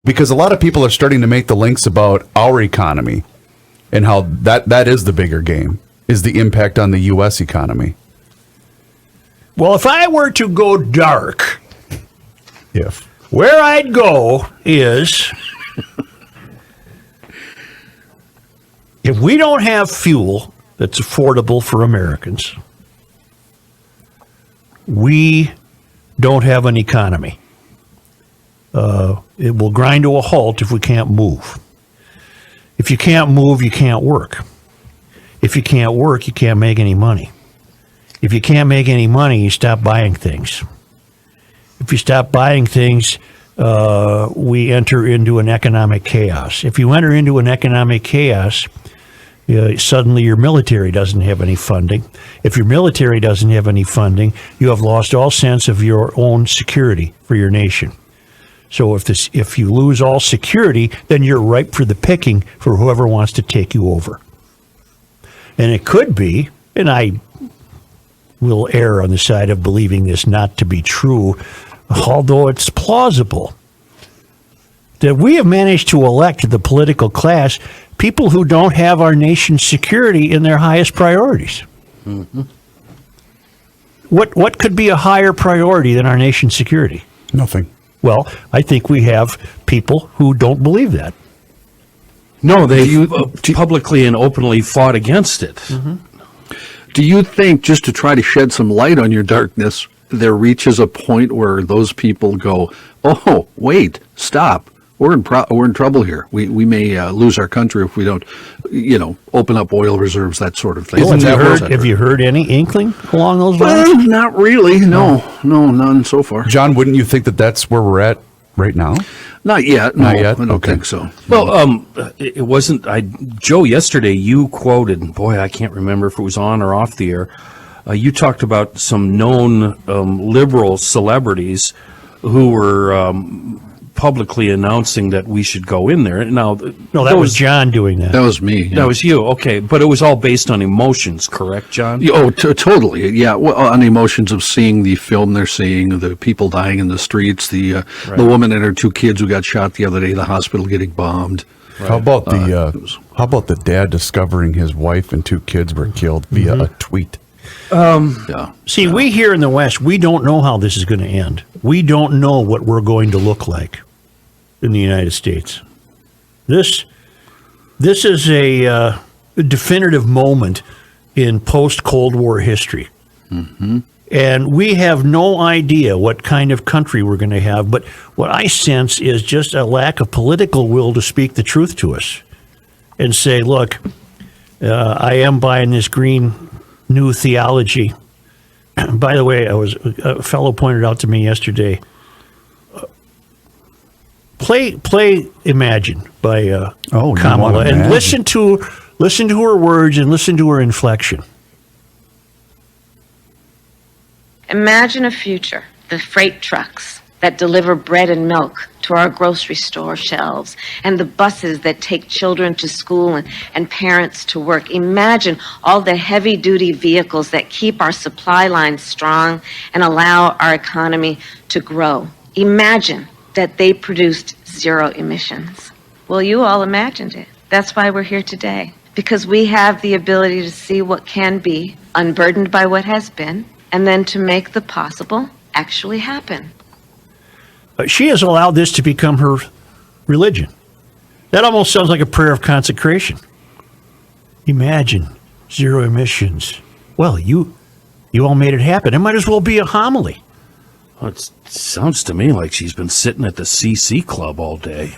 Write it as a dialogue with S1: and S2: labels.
S1: Because a lot of people are starting to make the links about our economy and how that is the bigger game, is the impact on the U.S. economy.
S2: Well, if I were to go dark, where I'd go is, if we don't have fuel that's affordable for Americans, we don't have an economy. It will grind to a halt if we can't move. If you can't move, you can't work. If you can't work, you can't make any money. If you can't make any money, you stop buying things. If you stop buying things, we enter into an economic chaos. If you enter into an economic chaos, suddenly your military doesn't have any funding. If your military doesn't have any funding, you have lost all sense of your own security for your nation. So if you lose all security, then you're ripe for the picking for whoever wants to take you over. And it could be, and I will err on the side of believing this not to be true, although it's plausible, that we have managed to elect the political class people who don't have our nation's security in their highest priorities. Mm-hmm. What could be a higher priority than our nation's security?
S1: Nothing.
S2: Well, I think we have people who don't believe that.
S3: No, they publicly and openly fought against it.
S2: Mm-hmm.
S4: Do you think, just to try to shed some light on your darkness, there reaches a point where those people go, "Oh, wait, stop! We're in trouble here. We may lose our country if we don't, open up oil reserves, that sort of thing."
S2: Have you heard any inkling along those lines?
S4: Well, not really. No, none so far.
S1: John, wouldn't you think that that's where we're at right now?
S4: Not yet. No,
S1: Not yet?
S4: I don't
S1: Okay.
S4: think so.
S3: Well, it wasn't. Joe, yesterday you quoted, and boy, I can't remember if it was on or off the air. You talked about some known liberal celebrities who were publicly announcing that we should go in there. Now,
S2: No, that was John doing that.
S4: That was me. Yeah.
S3: That was you, okay. But it was all based on emotions, correct, John?
S4: Oh, totally. Yeah, well, on emotions of seeing the film they're seeing, the people dying in the streets, the woman and her 2 kids who got shot the other day, the hospital getting bombed.
S1: How about the dad discovering his wife and 2 kids were killed via a tweet?
S4: Yeah.
S2: See, we here in the West, we don't know how this is going to end. We don't know what we're going to look like in the United States. This is a definitive moment in post-Cold War history. Mm-hmm. And we have no idea what kind of country we're going to have. But what I sense is just a lack of political will to speak the truth to us and say, look, I am buying this green new theology. By the way, a fellow pointed out to me yesterday, play Imagine by Kamala, and listen to her words and listen to her inflection.
S5: Imagine a future, the freight trucks that deliver bread and milk to our grocery store shelves, and the buses that take children to school and parents to work. Imagine all the heavy-duty vehicles that keep our supply lines strong and allow our economy to grow. Imagine that they produced zero emissions. Well, you all imagined it. That's why we're here today, because we have the ability to see what can be, unburdened by what has been, and then to make the possible actually happen.
S2: She has allowed this to become her religion. That almost sounds like a prayer of consecration. Imagine zero emissions. Well, you all made it happen. It might as well be a homily.
S3: Well, it sounds to me like she's been sitting at the CC Club all day.